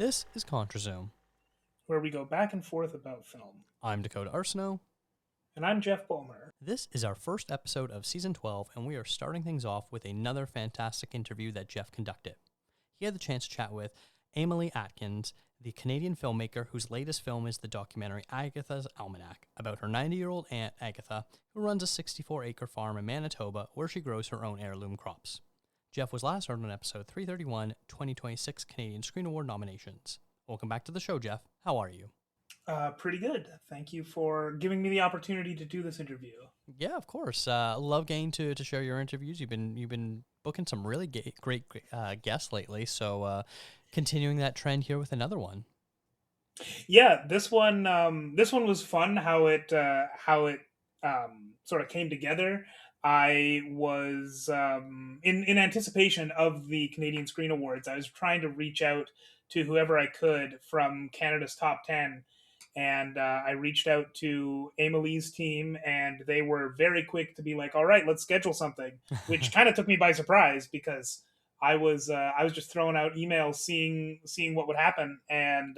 This is ContraZoom. where we go back and forth about film. I'm Dakota Arsenault. And I'm Jeff Bulmer. This is our first episode of Season 12, and we are starting things off with another fantastic interview that Jeff conducted. He had the chance to chat with Amalie Atkins, the Canadian filmmaker whose latest film is the documentary Agatha's Almanac, about her 90-year-old aunt Agatha, who runs a 64-acre farm in Manitoba where she grows her own heirloom crops. Jeff was last heard on episode 331, 2026 Canadian Screen Award nominations. Welcome back to the show, Jeff. How are you? Pretty good. Thank you for giving me the opportunity to do this interview. Yeah, of course. Love getting to share your interviews. You've been booking some really great guests lately. So continuing that trend here with another one. Yeah, this one was fun. How it sort of came together. I was in anticipation of the Canadian Screen Awards. I was trying to reach out to whoever I could from Canada's top 10. And I reached out to Amalie's team, and they were very quick to be like, "All right, let's schedule something," which kind of took me by surprise because I was just throwing out emails, seeing what would happen, and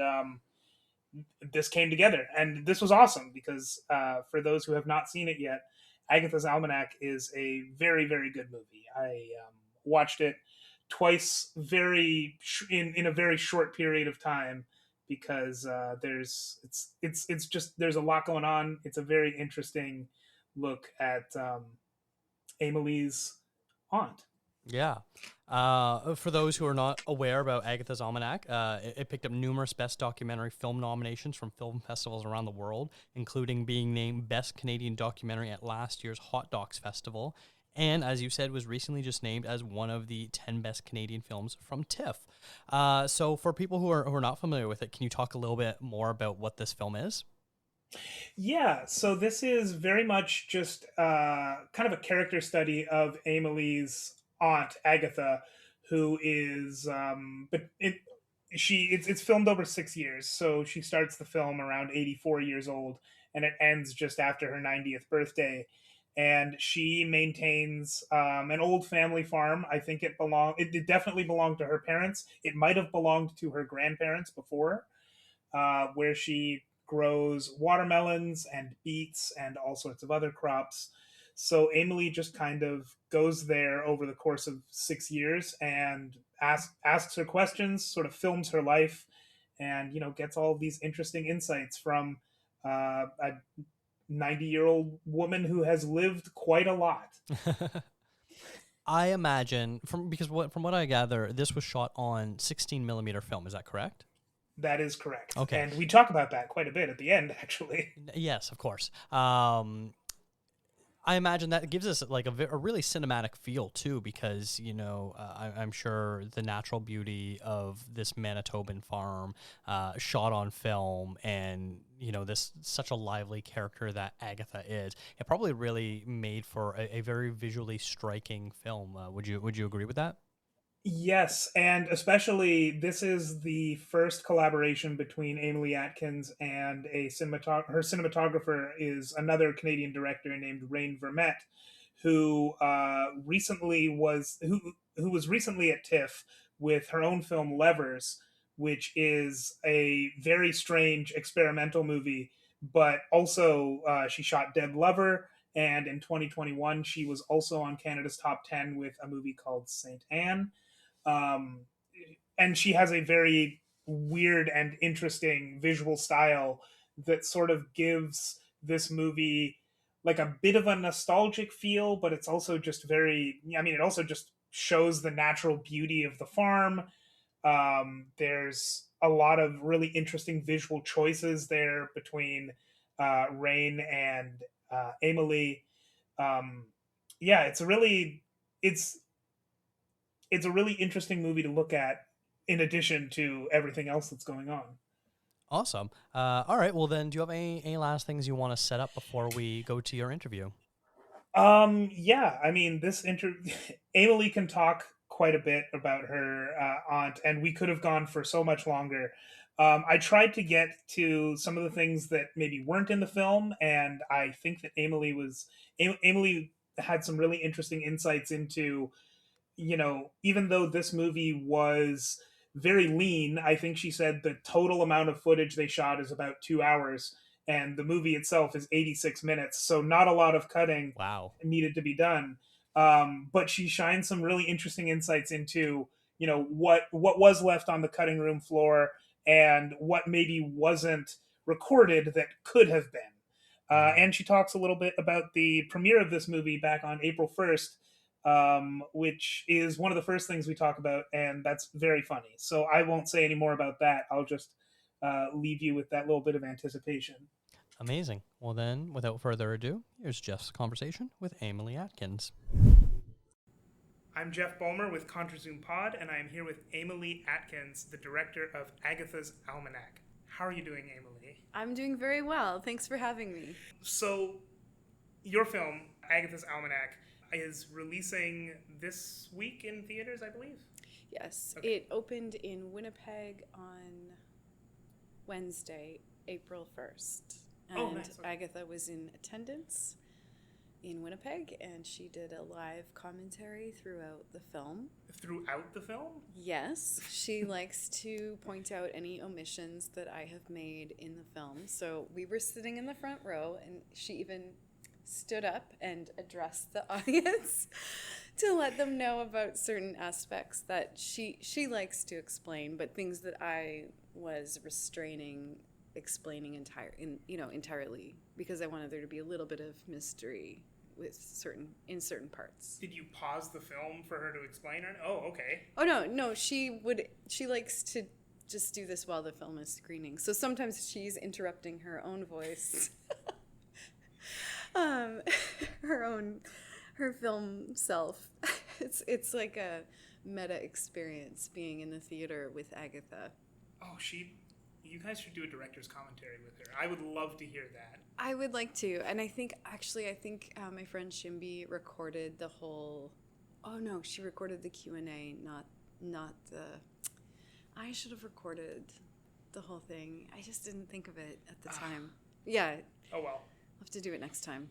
this came together, and this was awesome because for those who have not seen it yet, Agatha's Almanac is a very, very good movie. I watched it twice, in a very short period of time because it's just there's a lot going on. It's a very interesting look at Amalie's aunt. Yeah. For those who are not aware about Agatha's Almanac, it picked up numerous Best Documentary Film nominations from film festivals around the world, including being named Best Canadian Documentary at last year's Hot Docs Festival, and, as you said, was recently just named as one of the 10 best Canadian films from TIFF. So for people who are not familiar with it, can you talk a little bit more about what this film is? Yeah, so this is very much just kind of a character study of Amalie's aunt Agatha, who is but it's filmed over 6 years. So she starts the film around 84 years old, and it ends just after her 90th birthday. And she maintains an old family farm. I think it definitely belonged to her parents. It might have belonged to her grandparents before, where she grows watermelons and beets and all sorts of other crops. So Amalie just kind of goes there over the course of 6 years and asks her questions, sort of films her life, and gets all of these interesting insights from a 90-year-old woman who has lived quite a lot. I imagine, from what I gather, this was shot on 16 millimeter film. Is that correct? That is correct, Okay. and we talk about that quite a bit at the end, actually. Yes, of course. I imagine that gives us like a really cinematic feel too, because I'm sure the natural beauty of this Manitoban farm, shot on film, and this such a lively character that Agatha is, it probably really made for a very visually striking film. Would you agree with that? Yes, and especially this is the first collaboration between Amalie Atkins and her cinematographer is another Canadian director named Rain Vermette, who who was recently at TIFF with her own film Levers, which is a very strange experimental movie. But also, she shot Dead Lover, and in 2021 she was also on Canada's top 10 with a movie called Saint Anne. um, and she has a very weird and interesting visual style that sort of gives this movie like a bit of a nostalgic feel, but it's also just it also just shows the natural beauty of the farm. There's a lot of really interesting visual choices there between Rain and Amalie. um, yeah, it's it's a really interesting movie to look at in addition to everything else that's going on. Awesome. All right. Well, then, do you have any last things you want to set up before we go to your interview? Yeah, I mean, Emily can talk quite a bit about her aunt, and we could have gone for so much longer. I tried to get to some of the things that maybe weren't in the film, and I think that Emily had some really interesting insights into, even though this movie was very lean. I think she said the total amount of footage they shot is about 2 hours, and the movie itself is 86 minutes. So not a lot of cutting Wow. needed to be done. But she shines some really interesting insights into, what was left on the cutting room floor and what maybe wasn't recorded that could have been. Wow. And she talks a little bit about the premiere of this movie back on April 1st, which is one of the first things we talk about, and that's very funny. So I won't say any more about that. I'll just leave you with that little bit of anticipation. Amazing. Well, then, without further ado, here's Jeff's conversation with Amalie Atkins. I'm Jeff Bulmer with ContraZoom Pod, and I am here with Amalie Atkins, the director of Agatha's Almanac. How are you doing, Amalie? I'm doing very well. Thanks for having me. So, your film, Agatha's Almanac, is releasing this week in theaters, I believe? Yes, Okay. It opened in Winnipeg on Wednesday, April 1st. And Oh, nice. Okay. Agatha was in attendance in Winnipeg, and she did a live commentary throughout the film. Throughout the film? Yes, she likes to point out any omissions that I have made in the film. So we were sitting in the front row, and she even stood up and addressed the audience to let them know about certain aspects that she likes to explain, but things that I was explaining entirely, because I wanted there to be a little bit of mystery in certain parts. Did you pause the film for her to explain it? Oh, okay. Oh no, she likes to just do this while the film is screening. So sometimes she's interrupting her own voice. Her film self. It's like a meta experience being in the theater with Agatha. Oh, you guys should do a director's commentary with her. I would love to hear that. I would like to, and I think my friend Shimby recorded the whole. Oh no, she recorded the Q&A, not the. I should have recorded the whole thing. I just didn't think of it at the time. Yeah. Oh well. I'll have to do it next time.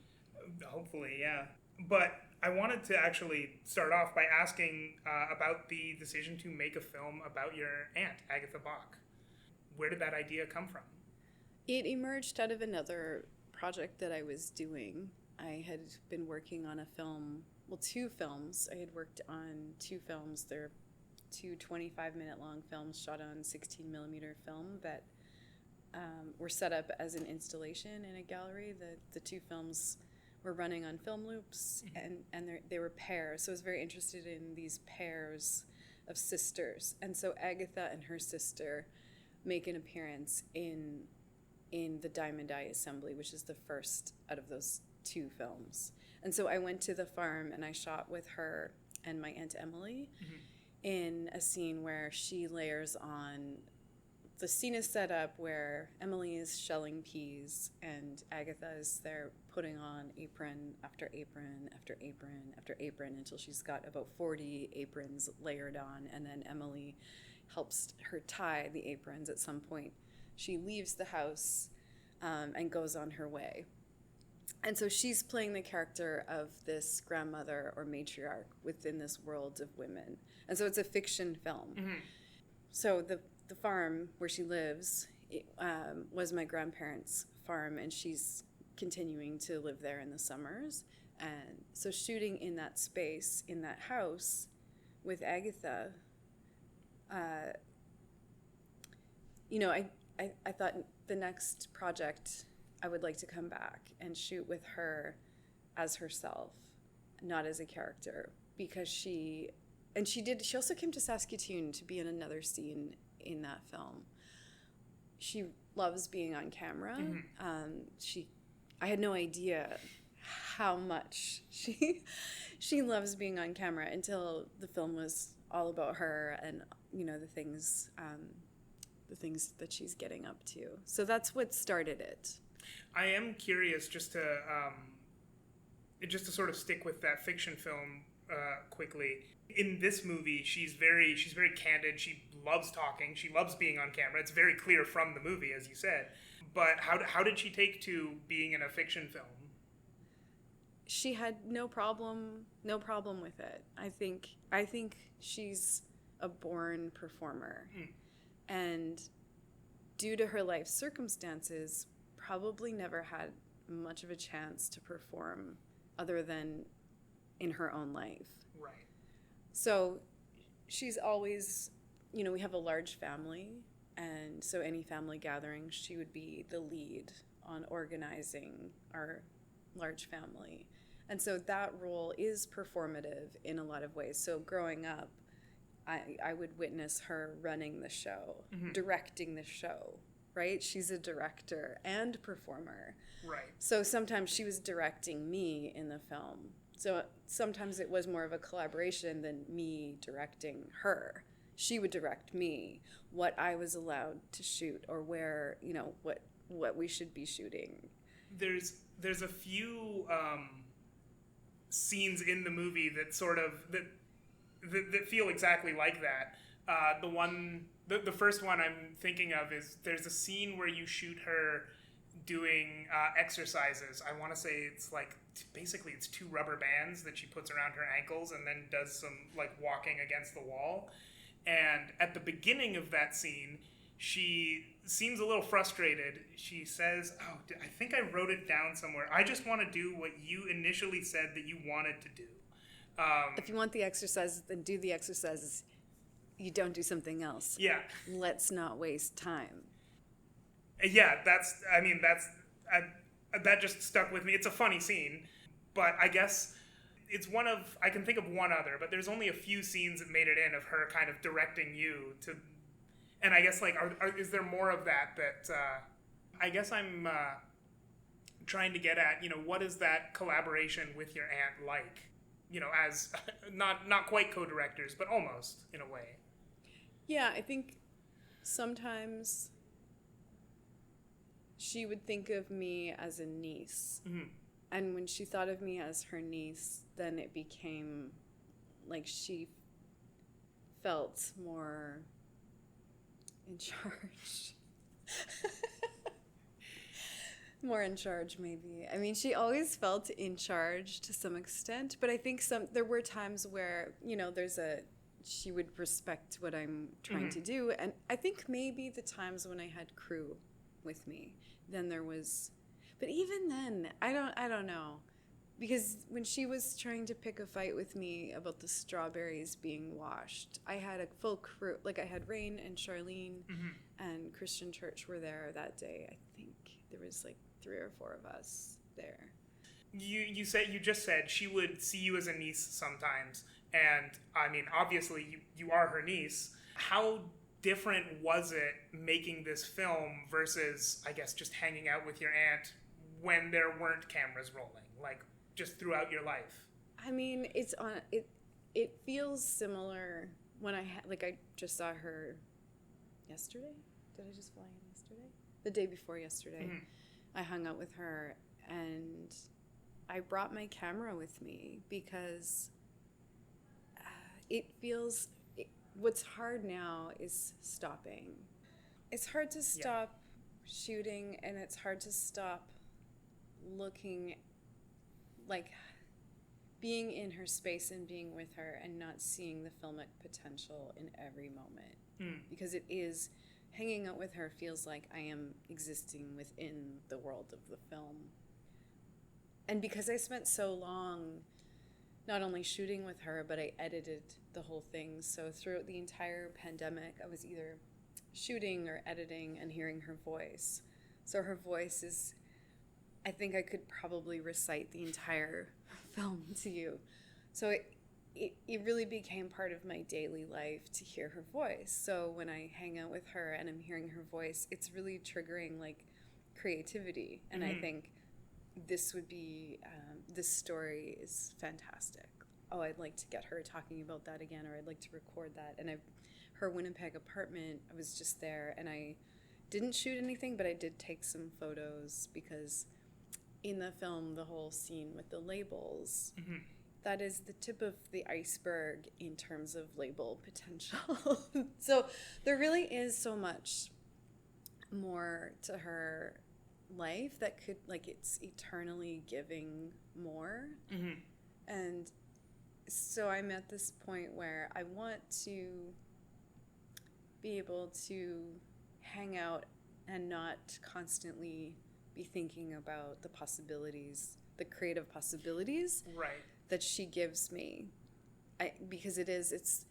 Hopefully, yeah. But I wanted to actually start off by asking about the decision to make a film about your aunt, Agatha Bach. Where did that idea come from? It emerged out of another project that I was doing. I had been working on two films. I had worked on two films. They're two 25-minute long films shot on 16mm film that were set up as an installation in a gallery. The two films were running on film loops, and they were pairs. So I was very interested in these pairs of sisters. And so Agatha and her sister make an appearance in the Diamond Eye Assembly, which is the first out of those two films. And so I went to the farm and I shot with her and my Aunt Amalie in a scene where she layers on. The scene is set up where Emily is shelling peas and Agatha is there putting on apron after apron after apron after apron until she's got about 40 aprons layered on, and then Emily helps her tie the aprons. At some point she leaves the house and goes on her way. And so she's playing the character of this grandmother or matriarch within this world of women. And so it's a fiction film. So the farm where she lives was my grandparents' farm, and she's continuing to live there in the summers. And so shooting in that space, in that house with Agatha, I thought the next project I would like to come back and shoot with her as herself, not as a character, because she also came to Saskatoon to be in another scene in that film. She loves being on camera. I had no idea how much she loves being on camera until the film was all about her and the things that she's getting up to. So that's what started it. I am curious, just to sort of stick with that fiction film quickly. In this movie, she's very candid. She loves talking. She loves being on camera. It's very clear from the movie, as you said. But how did she take to being in a fiction film? She had no problem with it. I think she's a born performer. And due to her life circumstances, probably never had much of a chance to perform other than in her own life. Right. So she's always, you know, we have a large family, and so any family gathering, she would be the lead on organizing our large family. And so that role is performative in a lot of ways. So growing up, I would witness her running the show, directing the show, right? She's a director and performer. Right. So sometimes she was directing me in the film. So sometimes it was more of a collaboration than me directing her. She would direct me what I was allowed to shoot or where, you know, what we should be shooting. There's a few scenes in the movie that sort of that feel exactly like that. The first one I'm thinking of is there's a scene where you shoot her doing exercises. I want to say it's like basically it's 2 rubber bands that she puts around her ankles and then does some like walking against the wall. And at the beginning of that scene, she seems a little frustrated. She says, "Oh, I think I wrote it down somewhere. I just want to do what you initially said that you wanted to do." If you want the exercises, then do the exercises. You don't do something else. Yeah. Let's not waste time. Yeah, that just stuck with me. It's a funny scene, but I guess it's I can think of one other, but there's only a few scenes that made it in of her kind of directing you to, and I guess like, is there more of that I guess I'm trying to get at, you know, what is that collaboration with your aunt like? You know, as not quite co-directors, but almost in a way. Yeah, I think sometimes she would think of me as a niece. And when she thought of me as her niece, then it became like she felt more in charge. More in charge, maybe. I mean, she always felt in charge to some extent, but I think there were times where, you know, she would respect what I'm trying to do, and I think maybe the times when I had crew with me, then there was, but even then, I don't know, because when she was trying to pick a fight with me about the strawberries being washed, I had a full crew, like I had Rain and Charlene and Christian Church were there that day. I think there was like 3 or 4 of us there. You just said she would see you as a niece sometimes, and I mean, obviously you are her niece. How different was it making this film versus, I guess, just hanging out with your aunt when there weren't cameras rolling, like just throughout your life? I mean, it feels similar when I just saw her yesterday. Did I just fly in yesterday? The day before yesterday. I hung out with her, and I brought my camera with me because what's hard now is stopping. It's hard to stop shooting, and it's hard to stop looking, like being in her space and being with her and not seeing the filmic potential in every moment. Because it is, hanging out with her feels like I am existing within the world of the film. And because I spent so long not only shooting with her, but I edited the whole thing. So throughout the entire pandemic, I was either shooting or editing and hearing her voice. So her voice is, I think I could probably recite the entire film to you. So it really became part of my daily life to hear her voice. So when I hang out with her and I'm hearing her voice, it's really triggering like creativity. And I think this would be, this story is fantastic. Oh, I'd like to get her talking about that again, or I'd like to record that. And her Winnipeg apartment, I was just there, and I didn't shoot anything, but I did take some photos because in the film, the whole scene with the labels, that is the tip of the iceberg in terms of label potential. So there really is so much more to her life that could, like, it's eternally giving more. And so I'm at this point where I want to be able to hang out and not constantly be thinking about the possibilities, the creative possibilities Right. that she gives me. Because it's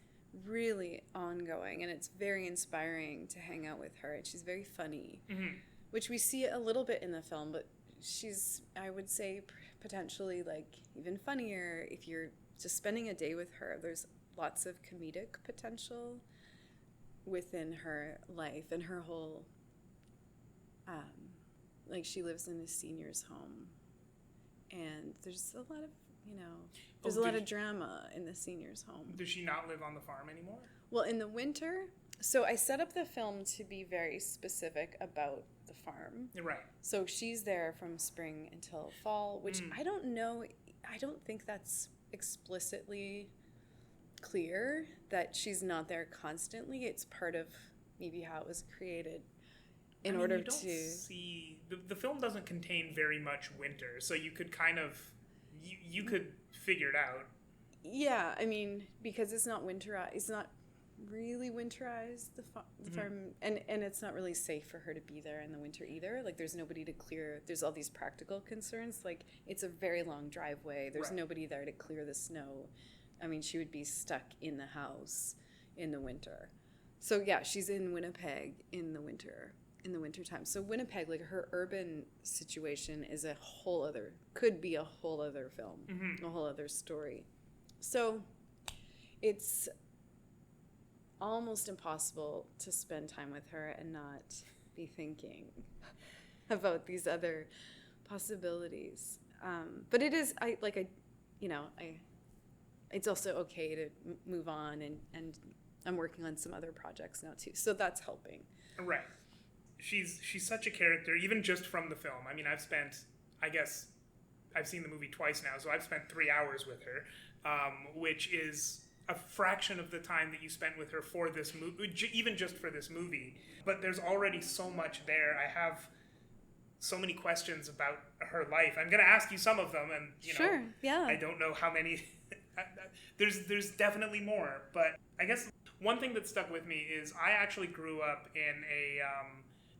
really ongoing, and it's very inspiring to hang out with her. And she's very funny, which we see a little bit in the film, but she's, I would say, potentially like even funnier if you're just spending a day with her. There's lots of comedic potential within her life and her whole, like she lives in a senior's home, and there's a lot of, there's a lot of drama in the senior's home. Does she not live on the farm anymore? Well, in the winter, so I set up the film to be very specific about the farm. Right. So she's there from spring until fall, which I don't know, I don't think that's explicitly clear that she's not there constantly. It's part of maybe how it was created in order you don't to see the film doesn't contain very much winter, so you could kind of you could figure it out. Yeah, I mean, because it's not winterized, it's not really winterized, the farm, and it's not really safe for her to be there in the winter either. Like, there's nobody to clear, there's all these practical concerns. Like, it's a very long driveway, there's nobody there to clear the snow. I mean, she would be stuck in the house in the winter. So yeah, she's in Winnipeg in the wintertime. So Winnipeg, like, her urban situation is could be a whole other film, a whole other story. So it's almost impossible to spend time with her and not be thinking about these other possibilities. But it is, it's also okay to move on, and I'm working on some other projects now too. So that's helping. Right. She's such a character, even just from the film. I mean, I've seen the movie twice now, so I've spent 3 hours with her, which is a fraction of the time that you spent with her for this movie, even just for this movie. But there's already so much there. I have so many questions about her life. I'm going to ask you some of them, and Sure, yeah. I don't know how many. There's definitely more, but I guess one thing that stuck with me is I actually grew up in a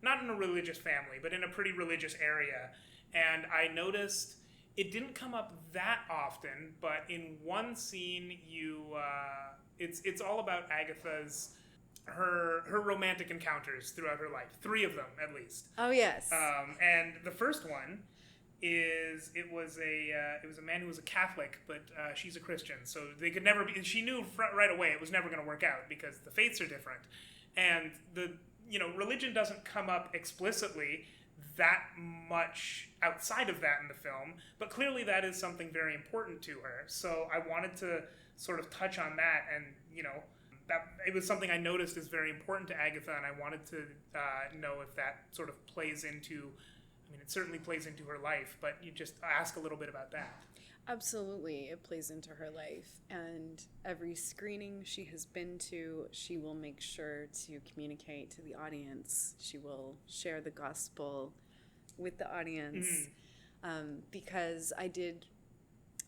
not in a religious family, but in a pretty religious area, and I noticed it didn't come up that often, but in one scene, it's all about Agatha's her romantic encounters throughout her life. 3 of them, at least. Oh yes. And the first one is it was a man who was a Catholic, but she's a Christian, so they could never be. She knew right away it was never going to work out because the faiths are different, and religion doesn't come up explicitly that much outside of that in the film, but clearly that is something very important to her. So I wanted to sort of touch on that, and that it was something I noticed is very important to Agatha, and I wanted to know if that sort of plays into. I mean, it certainly plays into her life, but you just ask a little bit about that. Absolutely, it plays into her life, and every screening she has been to, she will make sure to communicate to the audience. She will share the gospel with the audience, because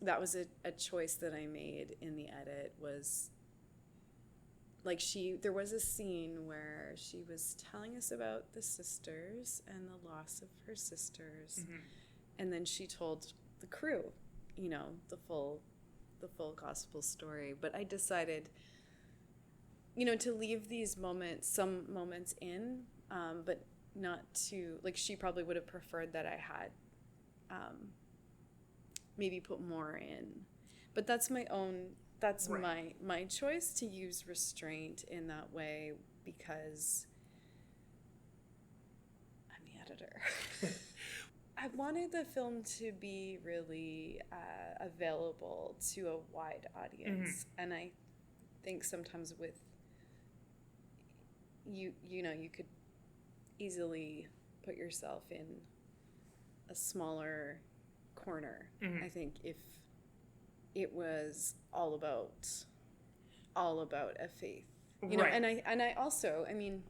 that was a choice that I made in the edit. Was like there was a scene where she was telling us about the sisters and the loss of her sisters, and then she told the crew, the full gospel story. But I decided, to leave these some moments in, but not to, like, she probably would have preferred that I had maybe put more in. But that's my own. That's right. my choice to use restraint in that way, because I'm the editor. I wanted the film to be really available to a wide audience, and I think sometimes with you could easily put yourself in a smaller corner. I think if it was all about a faith, right. and I also, I mean,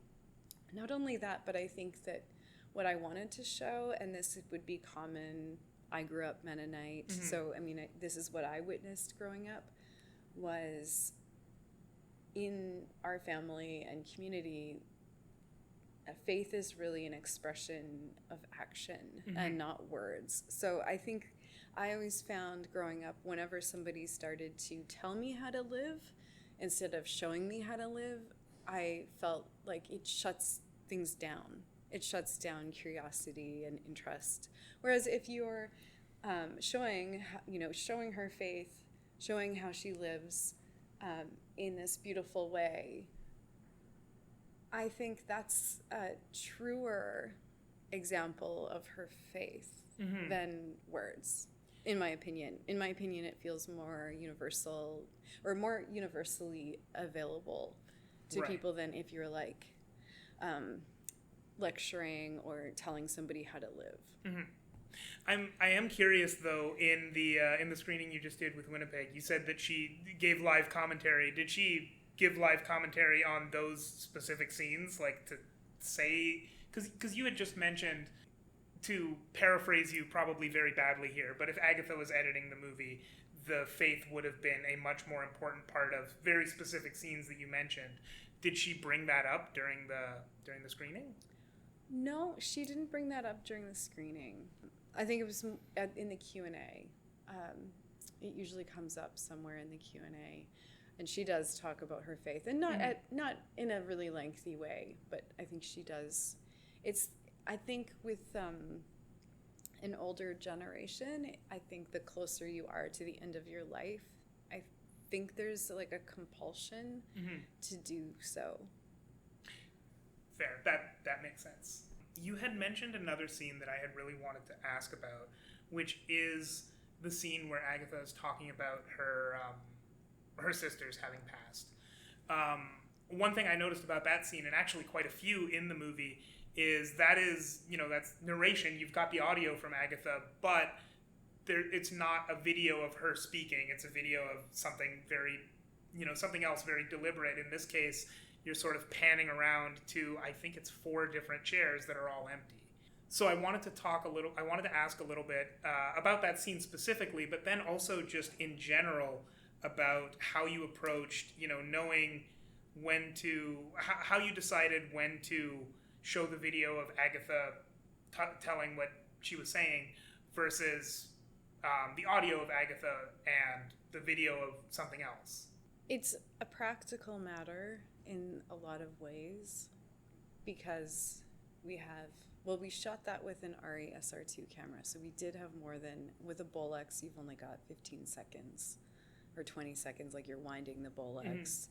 not only that, but I think that what I wanted to show, and this would be common, I grew up Mennonite, so I mean, this is what I witnessed growing up, was in our family and community, faith is really an expression of action and not words. So I think I always found growing up, whenever somebody started to tell me how to live instead of showing me how to live, I felt like it shuts things down. It shuts down curiosity and interest. Whereas if you're showing her faith, showing how she lives in this beautiful way, I think that's a truer example of her faith than words, in my opinion. In my opinion, it feels more universal or more universally available to people than if you're like lecturing or telling somebody how to live. I am curious though, in the screening you just did with Winnipeg, you said that she gave live commentary. Did she give live commentary on those specific scenes, like to say, because you had just mentioned, to paraphrase you probably very badly here, but if Agatha was editing the movie, the faith would have been a much more important part of very specific scenes that you mentioned. Did she bring that up during the screening? No, she didn't bring that up during the screening. I think it was in the Q&A. It usually comes up somewhere in the Q&A. And she does talk about her faith, and not in a really lengthy way, but I think she does. I think with an older generation, I think the closer you are to the end of your life, I think there's like a compulsion to do so. Fair. That makes sense. You had mentioned another scene that I had really wanted to ask about, which is the scene where Agatha is talking about her sisters having passed. One thing I noticed about that scene, and actually quite a few in the movie, is that's narration. You've got the audio from Agatha, but it's not a video of her speaking. It's a video of something something else very deliberate. In this case, you're sort of panning around to, I think it's 4 different chairs that are all empty. So I wanted to ask a little bit about that scene specifically, but then also just in general about how you approached, knowing when to, how you decided when to show the video of Agatha telling what she was saying versus the audio of Agatha and the video of something else. It's a practical matter in a lot of ways because we shot that with an ARRI SR2 camera, so we did have more than, with a Bolex, you've only got 15 seconds or 20 seconds, like you're winding the Bolex.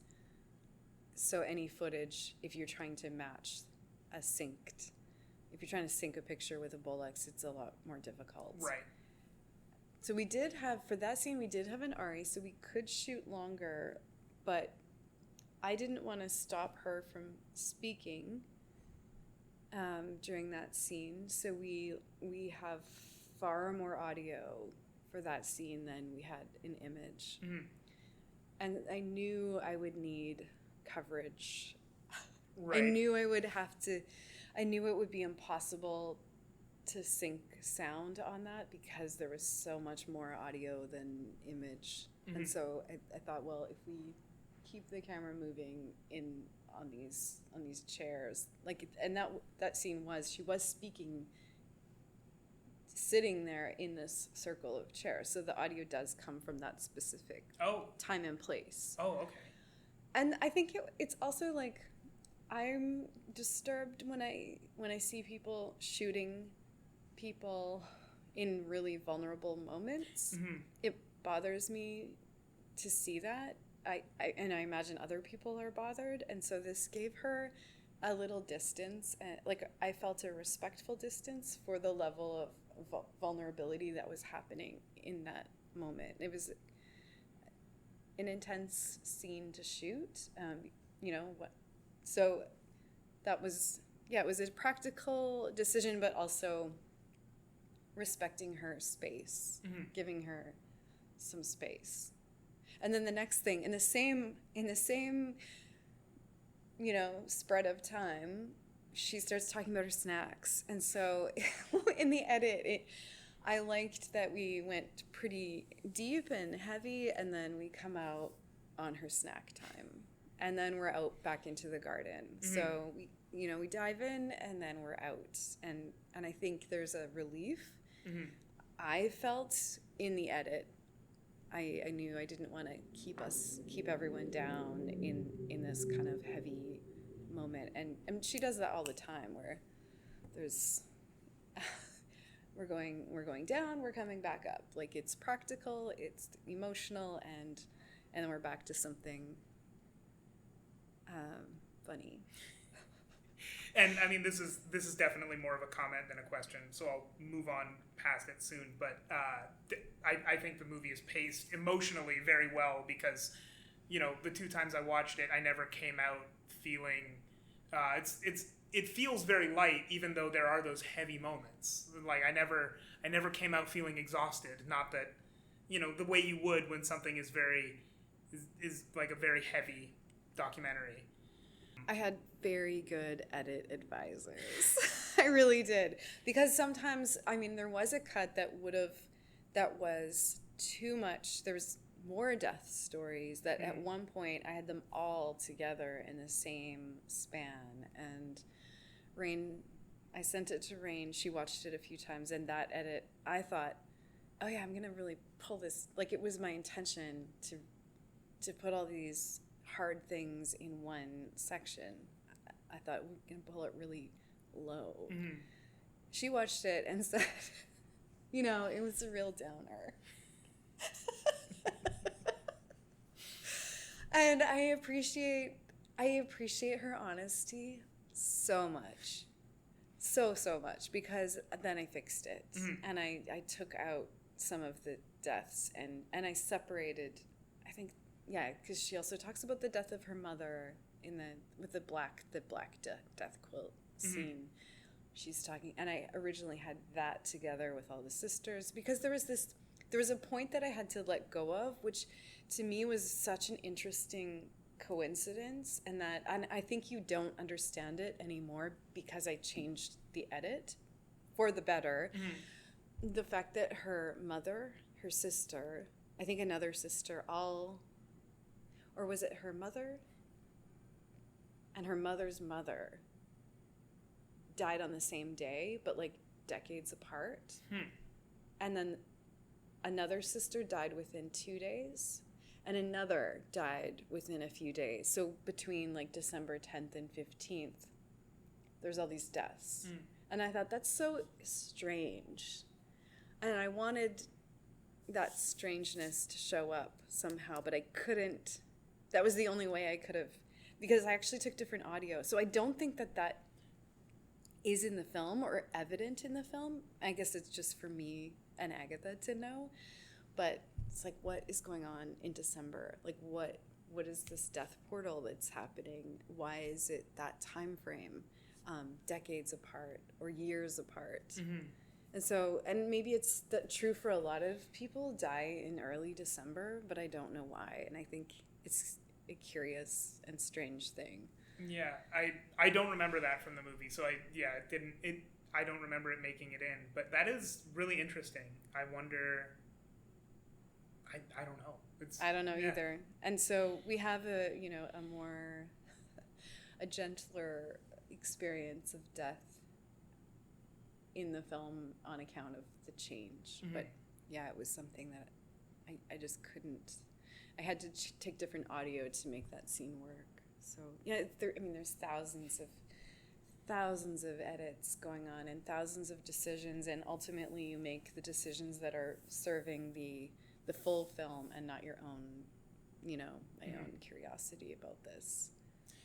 So any footage, if you're trying to match if you're trying to sync a picture with a Bolex, it's a lot more difficult. Right. So we did have, for that scene, we did have an ARRI, so we could shoot longer, but I didn't want to stop her from speaking during that scene, so we have far more audio for that scene than we had an image. And I knew I would need coverage. Right. I knew it would be impossible to sync sound on that because there was so much more audio than image. And so I thought, well, if we keep the camera moving on these chairs, and that scene she was speaking, sitting there in this circle of chairs, so the audio does come from that specific time and place. Oh, okay. And I think it's also like, I'm disturbed when I see people shooting people in really vulnerable moments. It bothers me to see that. And I imagine other people are bothered, and so this gave her a little distance, I felt a respectful distance for the level of vulnerability that was happening in that moment. It was an intense scene to shoot, so that was, it was a practical decision, but also respecting her space, giving her some space. And then the next thing, in the same spread of time, she starts talking about her snacks. And so in the edit, I liked that we went pretty deep and heavy, and then we come out on her snack time. and then we're out back into the garden. So we dive in and then we're out, and I think there's a relief I felt in the edit. I knew I didn't want to keep everyone down in this kind of heavy moment, and she does that all the time, where there's we're going down, we're coming back up, like it's practical, it's emotional, and then we're back to something funny. And I mean, this is definitely more of a comment than a question, so I'll move on past it soon. But I think the movie is paced emotionally very well, because, you know, the 2 times I watched it, I never came out feeling it feels very light, even though there are those heavy moments. Like I never came out feeling exhausted. Not that, you know, the way you would when something is like a very heavy documentary. I had very good edit advisors. I really did. Because sometimes, I mean, there was a cut that was too much. There was more death stories that at one point I had them all together in the same span. And Rain, I sent it to Rain. She watched it a few times. And that edit, I thought, oh yeah, I'm going to really pull this. Like, it was my intention to put all these hard things in one section. I thought we're going to pull it really low. She watched it and said, you know, it was a real downer. And I appreciate her honesty so much. So much, because then I fixed it. And I took out some of the deaths and I separated, I think, yeah, because she also talks about the death of her mother with the black death quilt scene. She's talking, and I originally had that together with all the sisters, because there was a point that I had to let go of, which to me was such an interesting coincidence, and I think you don't understand it anymore because I changed the edit for the better. The fact that her mother, her sister, I think another sister, or was it her mother and her mother's mother died on the same day, but like decades apart. And then another sister died within 2 days, and another died within a few days. So between like December 10th and 15th, there's all these deaths. And I thought, that's so strange. And I wanted that strangeness to show up somehow, but I couldn't. That was the only way I could have, because I actually took different audio. So I don't think that is in the film or evident in the film. I guess it's just for me and Agatha to know. But it's like, what is going on in December? Like, what is this death portal that's happening? Why is it that time frame, decades apart or years apart? And so, and maybe it's true for a lot of people, die in early December, but I don't know why. And I think it's a curious and strange thing. Yeah, I don't remember that from the movie, so I don't remember it making it in. But that is really interesting. I wonder. I don't know. I don't know either. And so we have a gentler experience of death in the film on account of the change. But yeah, it was something that I just couldn't. I had to take different audio to make that scene work. So yeah, there's thousands of edits going on and thousands of decisions, and ultimately you make the decisions that are serving the full film and not your own, my own curiosity about this.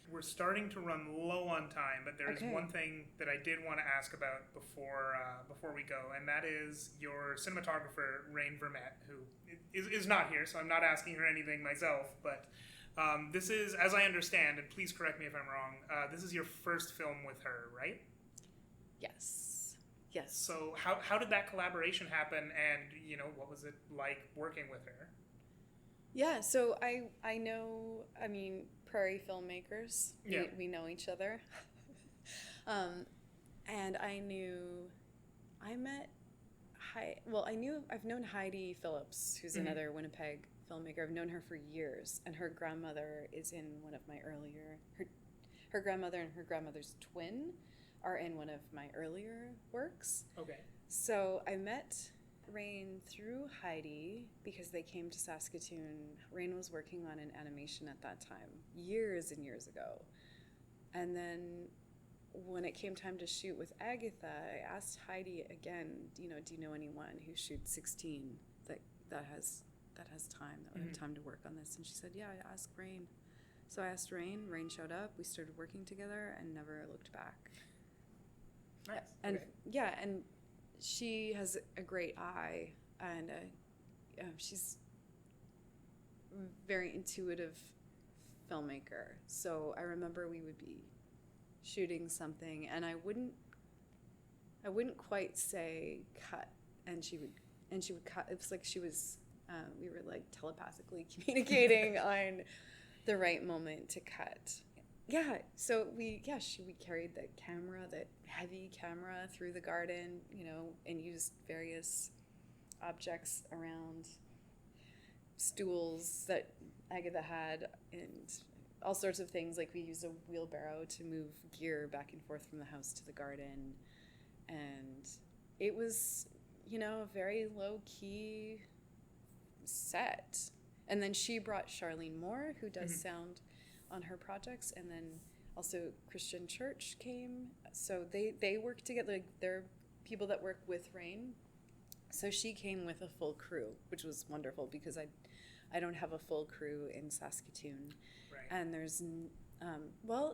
We're starting to run low on time, but there is one thing that I did want to ask about before we go, and that is your cinematographer, Rain Vermette, who is not here, so I'm not asking her anything myself, but this is, as I understand, and please correct me if I'm wrong, this is your first film with her, right? Yes. So how did that collaboration happen, and what was it like working with her? Yeah, so I know, prairie filmmakers. Yeah. We know each other. And I've known Heidi Phillips, who's another Winnipeg filmmaker. I've known her for years, and her grandmother is in one of my earlier, her grandmother and her grandmother's twin are in one of my earlier works. Okay. So I met Rain through Heidi because they came to Saskatoon. Rain was working on an animation at that time, years and years ago. And then when it came time to shoot with Agatha, I asked Heidi again, do you know anyone who shoots 16 that has time, that would have time to work on this? And she said, yeah, ask Rain. So I asked Rain. Rain showed up. We started working together and never looked back. Nice. And okay. yeah, and she has a great eye, and she's a very intuitive filmmaker. So I remember we would be shooting something, and I wouldn't quite say cut, and she would cut. It was like she was we were like telepathically communicating on the right moment to cut. Yeah, so we carried the camera, that heavy camera, through the garden, and used various objects around, stools that Agatha had, and all sorts of things. Like, we used a wheelbarrow to move gear back and forth from the house to the garden, and it was, a very low-key set. And then she brought Charlene Moore, who does sound on her projects, and then also Christian Church came. So they work together. Like, they're people that work with Rain. So she came with a full crew, which was wonderful because I don't have a full crew in Saskatoon. Right. And there's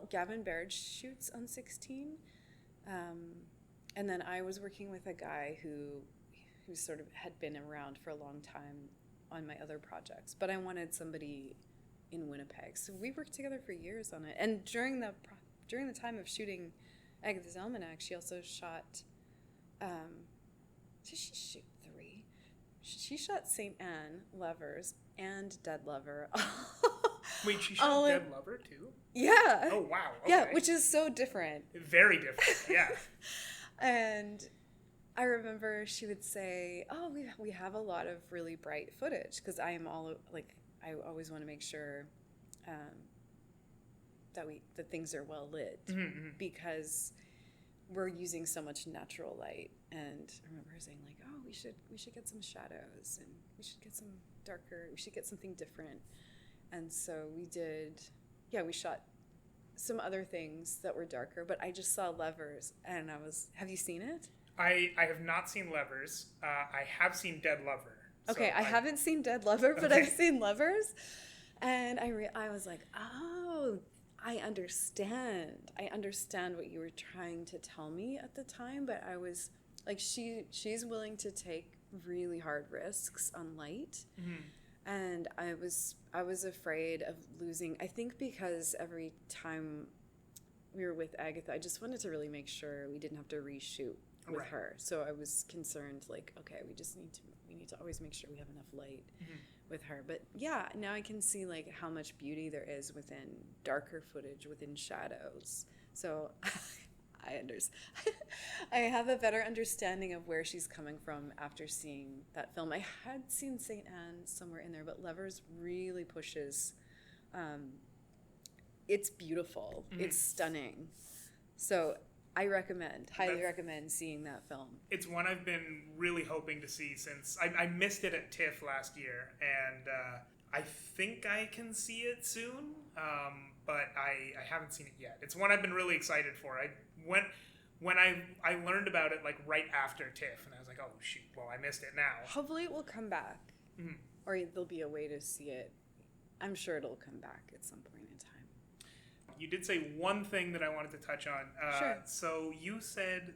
Gavin Baird shoots on 16, and then I was working with a guy who sort of had been around for a long time on my other projects, but I wanted somebody in Winnipeg. So we worked together for years on it. And during the time of shooting Agatha's Almanac, she also shot, did she shoot 3? She shot St. Anne, Lovers, and Dead Lover. Wait, she shot Dead Lover too? Yeah. Oh, wow. Okay. Yeah, which is so different. Very different, yeah. And I remember she would say, "Oh, we have a lot of really bright footage," because I always want to make sure that things are well lit, because we're using so much natural light. And I remember her saying, like, "Oh, we should get some shadows, and we should get some darker. We should get something different." And so we did. Yeah, we shot some other things that were darker, but I just saw Lovers, and have you seen it? I have not seen Lovers. I have seen Dead Lover. Okay, I haven't seen Dead Lover, but I've seen Lovers. And I was like, oh, I understand. I understand what you were trying to tell me at the time, but I was like, she's willing to take really hard risks on light. And I was afraid of losing, I think, because every time we were with Agatha, I just wanted to really make sure we didn't have to reshoot with her. So I was concerned, like, okay, we need to always make sure we have enough light with her. But yeah, now I can see like how much beauty there is within darker footage, within shadows. So I have a better understanding of where she's coming from after seeing that film. I had seen St. Anne somewhere in there, but Lovers really pushes. It's beautiful. It's stunning. So I highly recommend seeing that film. It's one I've been really hoping to see since I missed it at TIFF last year, and I think I can see it soon, but I haven't seen it yet. It's one I've been really excited for. When I learned about it, like, right after TIFF, and I was like, oh shoot, well, I missed it now. Hopefully it will come back, or there'll be a way to see it. I'm sure it'll come back at some point in time. You did say one thing that I wanted to touch on. Sure. So you said,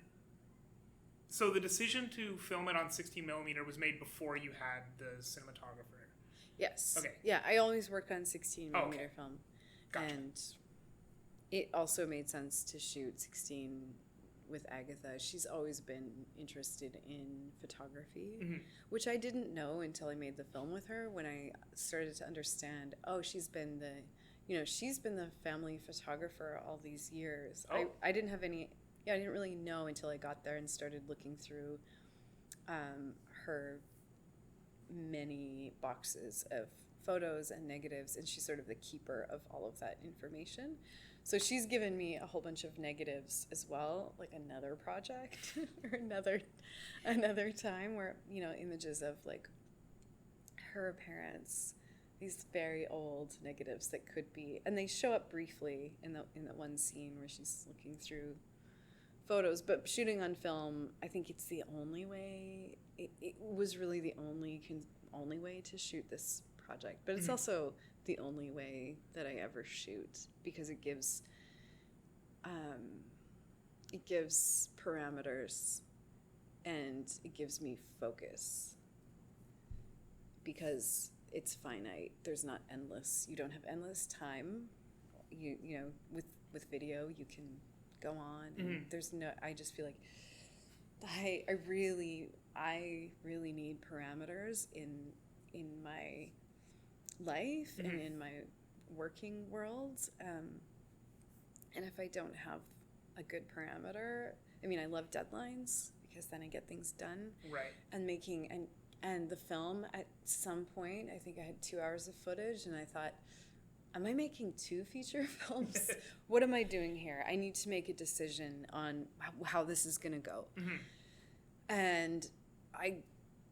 the decision to film it on 16mm was made before you had the cinematographer. Yes. Okay. Yeah, I always worked on 16mm film. Gotcha. And it also made sense to shoot 16 with Agatha. She's always been interested in photography, which I didn't know until I made the film with her, when I started to understand, she's been the family photographer all these years. Oh. I didn't have any, I didn't really know until I got there and started looking through her many boxes of photos and negatives, and she's sort of the keeper of all of that information. So she's given me a whole bunch of negatives as well, like another project or another time where, you know, images of like her parents, these very old negatives that could be, and they show up briefly in the one scene where she's looking through photos. But shooting on film, I think it's the only way. It was really the only way to shoot this project, but it's also the only way that I ever shoot, because it gives parameters and it gives me focus, because it's finite. There's not endless. You don't have endless time. You know, with video you can go on. And there's no. I just feel like I really need parameters in my life and in my working world. And if I don't have a good parameter, I mean, I love deadlines because then I get things done. Right. And the film, at some point, I think I had 2 hours of footage, and I thought, am I making 2 feature films? What am I doing here? I need to make a decision on how this is going to go. And I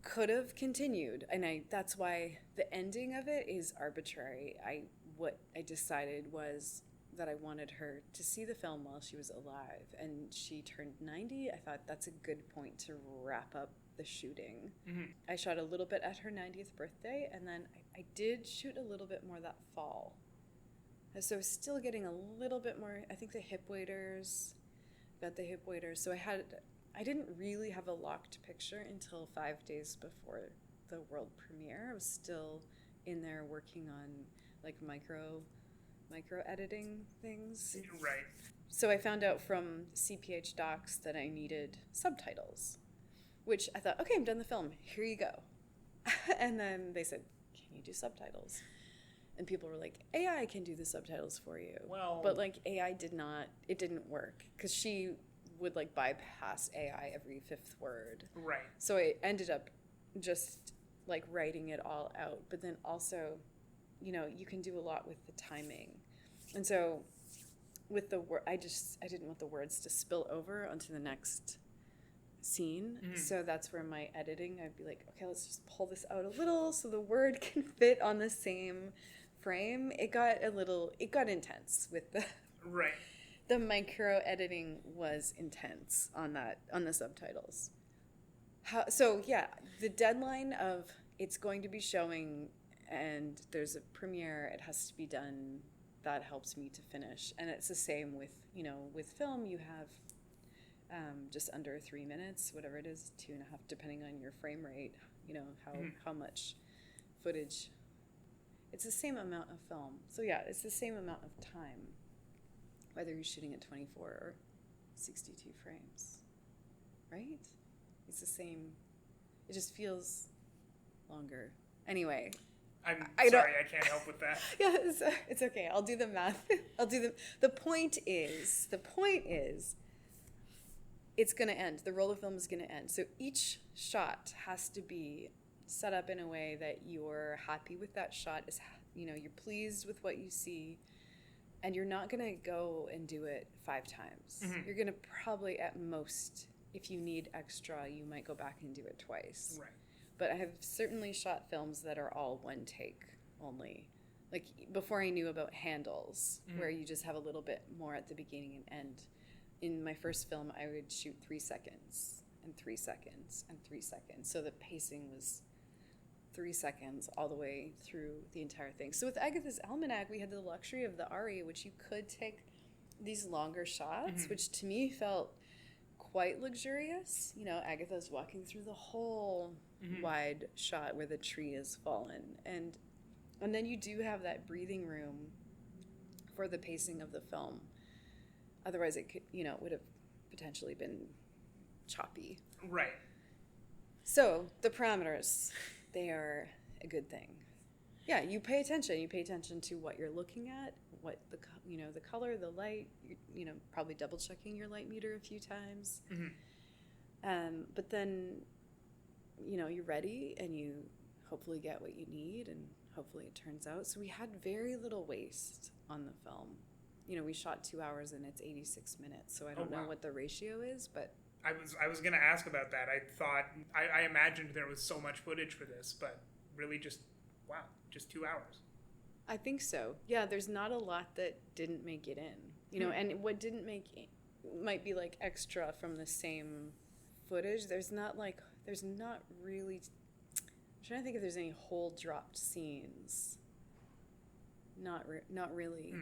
could have continued, and that's why the ending of it is arbitrary. What I decided was that I wanted her to see the film while she was alive, and she turned 90. I thought that's a good point to wrap up the shooting. I shot a little bit at her 90th birthday, and then I did shoot a little bit more that fall. So I was still getting a little bit more, I think the hip waders, so I didn't really have a locked picture until 5 days before the world premiere. I was still in there working on like micro editing things. Right. So I found out from CPH docs that I needed subtitles, which I thought, okay, I'm done the film. Here you go. And then they said, can you do subtitles? And people were like, AI can do the subtitles for you. Well, but like AI didn't work, because she would like bypass AI every 5th word. Right. So I ended up just like writing it all out. But then also, you know, you can do a lot with the timing. And so with the I didn't want the words to spill over onto the next scene. So that's where my editing, I'd be like, okay, let's just pull this out a little so the word can fit on the same frame. It got intense with the right. The micro editing was intense on the subtitles. So yeah, the deadline of it's going to be showing and there's a premiere, it has to be done. That helps me to finish. And it's the same with, you know, with film, you have just under 3 minutes, whatever it is, 2.5, depending on your frame rate, you know, how much footage. It's the same amount of film. So yeah, it's the same amount of time, whether you're shooting at 24 or 62 frames, right? It's the same. It just feels longer. Anyway. I'm sorry, I can't help with that. Yeah, it's okay. I'll do the math. The point is, it's going to end. The roll of film is going to end. So each shot has to be set up in a way that you're happy with that shot. You know, you're pleased with what you see, and you're not going to go and do it 5 times. You're going to probably, at most, if you need extra, you might go back and do it twice. Right. But I have certainly shot films that are all one take only. Like before I knew about handles, where you just have a little bit more at the beginning and end. In my first film, I would shoot 3 seconds and 3 seconds and 3 seconds. So the pacing was 3 seconds all the way through the entire thing. So with Agatha's Almanac, we had the luxury of the ARRI, which you could take these longer shots, which to me felt quite luxurious. You know, Agatha's walking through the whole wide shot where the tree has fallen, and then you do have that breathing room for the pacing of the film. Otherwise, it could, you know, would have potentially been choppy. Right. So the parameters, they are a good thing. Yeah, you pay attention. You pay attention to what you're looking at, what the color, the light. You know, probably double checking your light meter a few times. But then, you know, you're ready and you hopefully get what you need, and hopefully it turns out. So we had very little waste on the film. You know, we shot 2 hours and it's 86 minutes, so I don't know what the ratio is, but I was going to ask about that. I imagined there was so much footage for this, but really just 2 hours. I think so. Yeah, there's not a lot that didn't make it in. You know, and what didn't make it might be like extra from the same footage. There's not really, I'm trying to think if there's any whole dropped scenes. Not really.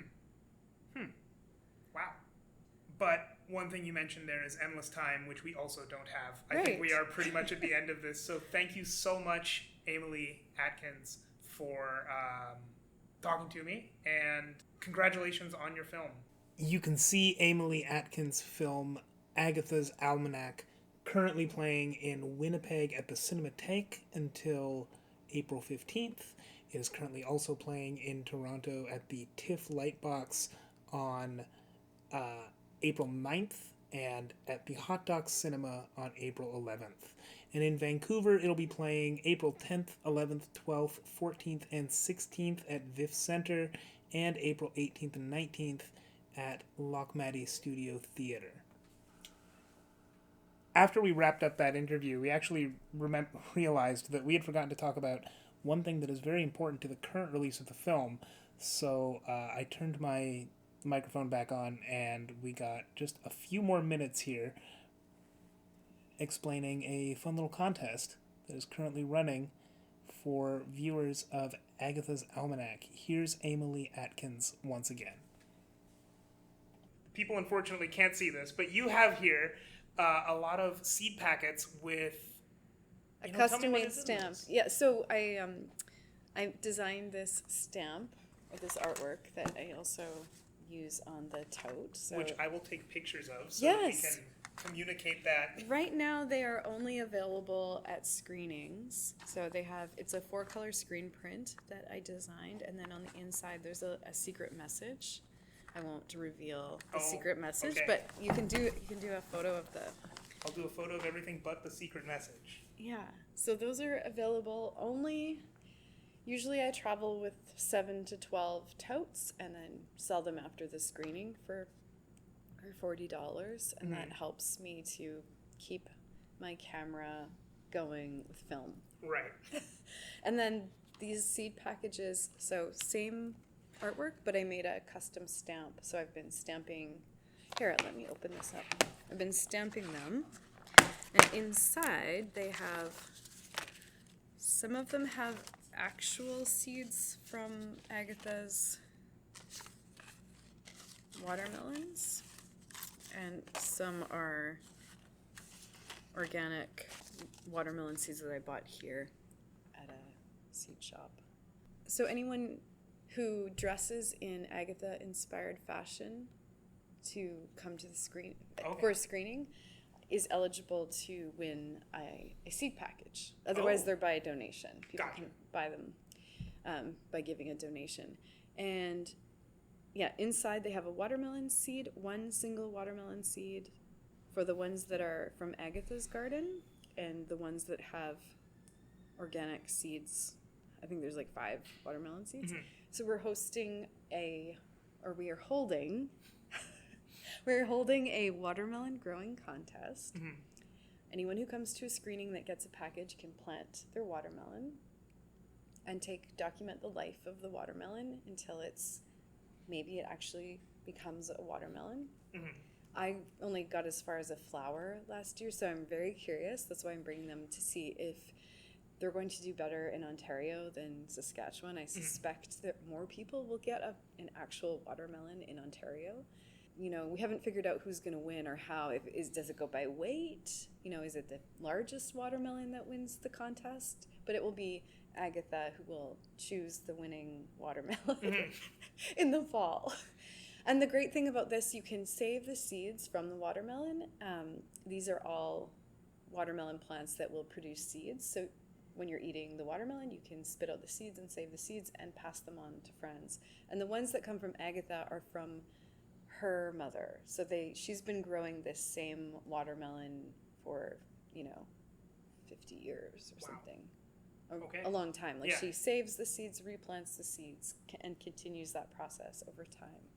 Wow. But one thing you mentioned there is endless time, which we also don't have. I Right. think we are pretty much at the end of this. So thank you so much, Amalie Atkins, for talking to me, and congratulations on your film. You can see Amalie Atkins' film Agatha's Almanac currently playing in Winnipeg at the Cinematheque until April 15th. It is currently also playing in Toronto at the TIFF Lightbox on April 9th and at the Hot Docs Cinema on April 11th. And in Vancouver, it'll be playing April 10th, 11th, 12th, 14th, and 16th at VIF Center, and April 18th and 19th at Lochmaddy Studio Theatre. After we wrapped up that interview, we actually realized that we had forgotten to talk about one thing that is very important to the current release of the film. So I turned my microphone back on, and we got just a few more minutes here explaining a fun little contest that is currently running for viewers of Agatha's Almanac. Here's Amalie Atkins once again. People unfortunately can't see this, but you have here a lot of seed packets with a custom-made stamp. Yeah, so I designed this stamp, or this artwork, that I also use on the tote. So. Which I will take pictures of so that we can communicate that. Right now they are only available at screenings. So it's a 4-color screen print that I designed, and then on the inside there's a secret message. I won't reveal the secret message, but you can do a photo of the... I'll do a photo of everything but the secret message. Yeah, so those are available only... Usually I travel with 7 to 12 totes and then sell them after the screening for $40, and that helps me to keep my camera going with film. Right. And then these seed packages, so same artwork, but I made a custom stamp. So I've been stamping, here, let me open this up. I've been stamping them, and inside they have, some of them have actual seeds from Agatha's watermelons, and some are organic watermelon seeds that I bought here at a seed shop. So anyone who dresses in Agatha-inspired fashion to come to the for a screening is eligible to win a seed package. Otherwise, they're by a donation. People can buy them by giving a donation. And yeah, inside they have a watermelon seed, one single watermelon seed for the ones that are from Agatha's garden, and the ones that have organic seeds. I think there's like 5 watermelon seeds. Mm-hmm. So we're holding a watermelon growing contest. Mm-hmm. Anyone who comes to a screening that gets a package can plant their watermelon and document the life of the watermelon until maybe it actually becomes a watermelon. Mm-hmm. I only got as far as a flower last year, so I'm very curious. That's why I'm bringing them to see if they're going to do better in Ontario than Saskatchewan. I suspect that more people will get an actual watermelon in Ontario. You know, we haven't figured out who's going to win or how. Does it go by weight? You know, is it the largest watermelon that wins the contest? But it will be Agatha who will choose the winning watermelon in the fall. And the great thing about this, you can save the seeds from the watermelon. These are all watermelon plants that will produce seeds. So when you're eating the watermelon, you can spit out the seeds and save the seeds and pass them on to friends. And the ones that come from Agatha are from her mother. So she's been growing this same watermelon for, 50 years or something. a long time. Like Yeah. she saves the seeds, replants the seeds, and continues that process over time.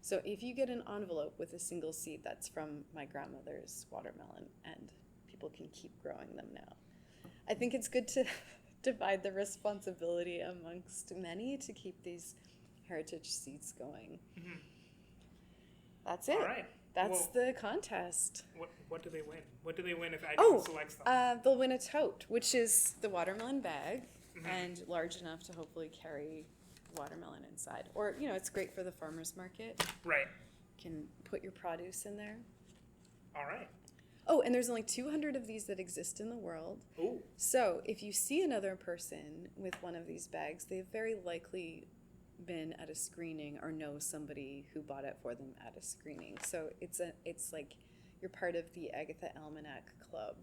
So if you get an envelope with a single seed, that's from my grandmother's watermelon, and people can keep growing them now. I think it's good to divide the responsibility amongst many to keep these heritage seeds going. Mm-hmm. That's it. All right. That's the contest. What do they win? What do they win if Agatha selects them? They'll win a tote, which is the watermelon bag, and large enough to hopefully carry watermelon inside. Or, it's great for the farmer's market. Right. You can put your produce in there. All right. Oh, and there's only 200 of these that exist in the world. Ooh. So if you see another person with one of these bags, they've very likely been at a screening or know somebody who bought it for them at a screening. So it's like you're part of the Agatha Almanac Club.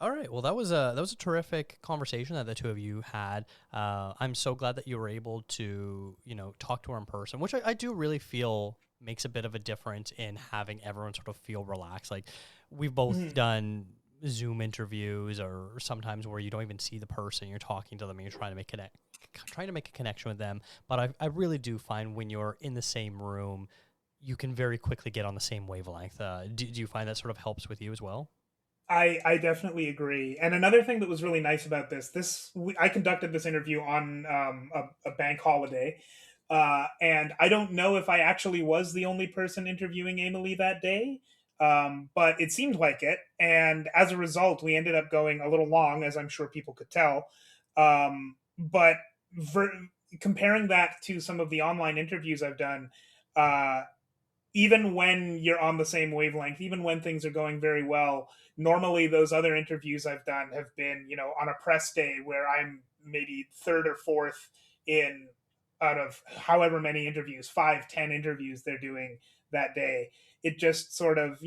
All right. Well, that was a terrific conversation that the two of you had. I'm so glad that you were able to, talk to her in person, which I do really feel makes a bit of a difference in having everyone sort of feel relaxed. Like we've both done Zoom interviews or sometimes where you don't even see the person, you're talking to them and you're trying to make a connection with them. But I really do find when you're in the same room, you can very quickly get on the same wavelength. Do you find that sort of helps with you as well? I definitely agree. And another thing that was really nice about I conducted this interview on a bank holiday. And I don't know if I actually was the only person interviewing Amalie that day, but it seemed like it. And as a result, we ended up going a little long, as I'm sure people could tell. But comparing that to some of the online interviews I've done, even when you're on the same wavelength, even when things are going very well, normally those other interviews I've done have been, on a press day where I'm maybe third or fourth in out of however many interviews, 5-10 interviews they're doing that day. It just sort of,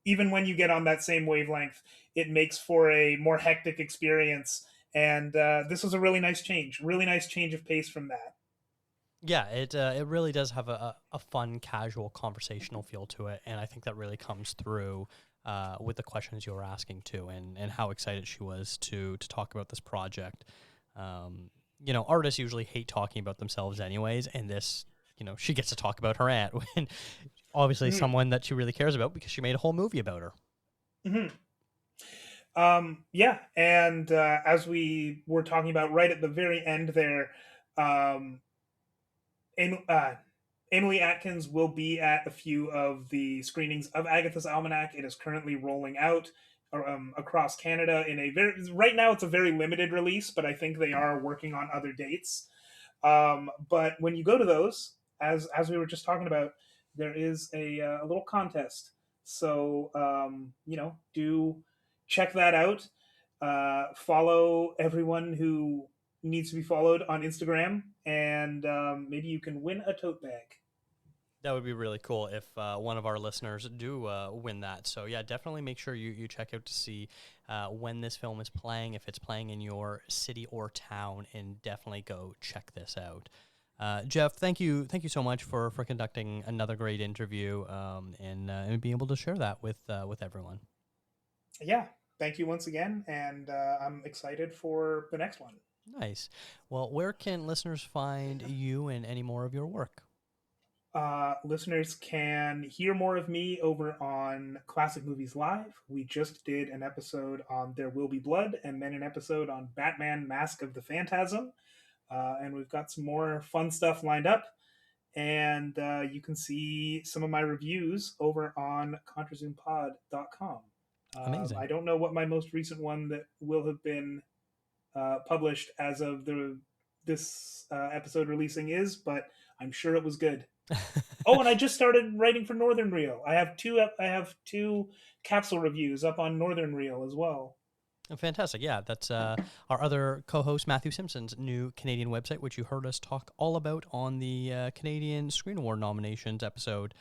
even when you get on that same wavelength, it makes for a more hectic experience. And this was a really nice change of pace from that. Yeah, it really does have a fun, casual, conversational feel to it, and I think that really comes through with the questions you were asking too, and how excited she was to talk about this project. Artists usually hate talking about themselves anyways, and this, she gets to talk about her aunt, when obviously someone that she really cares about because she made a whole movie about her. Yeah, and as we were talking about right at the very end there, Amalie Atkins will be at a few of the screenings of Agatha's Almanac. It is currently rolling out across Canada right now it's a very limited release, but I think they are working on other dates. But when you go to those, as we were just talking about, there is a little contest. So do check that out. Follow everyone who needs to be followed on Instagram, and maybe you can win a tote bag. That would be really cool if one of our listeners do win that. So yeah, definitely make sure you check out to see when this film is playing, if it's playing in your city or town, and definitely go check this out. Jeff, thank you so much for conducting another great interview and being able to share that with everyone. Yeah, thank you once again, and I'm excited for the next one. Nice. Well, where can listeners find you and any more of your work? Listeners can hear more of me over on Classic Movies Live. We just did an episode on There Will Be Blood, and then an episode on Batman Mask of the Phantasm. And we've got some more fun stuff lined up. And you can see some of my reviews over on ContraZoomPod.com. Amazing. I don't know what my most recent one that will have been published as of this episode releasing is, but I'm sure it was good. Oh, and I just started writing for Northern Reel. I have two capsule reviews up on Northern Reel as well. Fantastic. Yeah, that's our other co-host, Matthew Simpson's new Canadian website, which you heard us talk all about on the Canadian Screen Award nominations episode,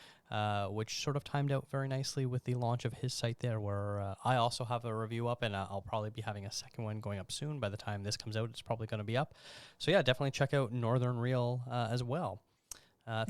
which sort of timed out very nicely with the launch of his site there, where I also have a review up, and I'll probably be having a second one going up soon. By the time this comes out, it's probably going to be up. So yeah, definitely check out Northern Reel as well.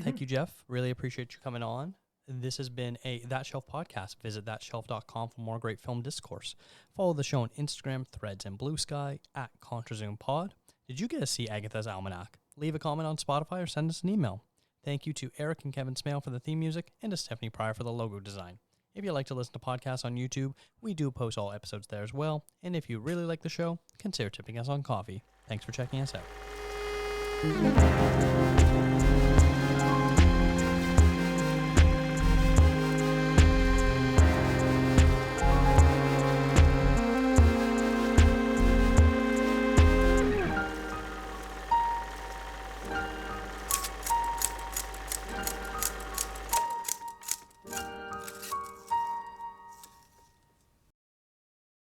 Thank you, Jeff. Really appreciate you coming on. This has been a That Shelf podcast. Visit thatshelf.com for more great film discourse. Follow the show on Instagram, Threads, and Blue Sky at ContraZoomPod. Did you get to see Agatha's Almanac? Leave a comment on Spotify or send us an email. Thank you to Eric and Kevin Smale for the theme music and to Stephanie Pryor for the logo design. If you like to listen to podcasts on YouTube, we do post all episodes there as well. And if you really like the show, consider tipping us on coffee. Thanks for checking us out.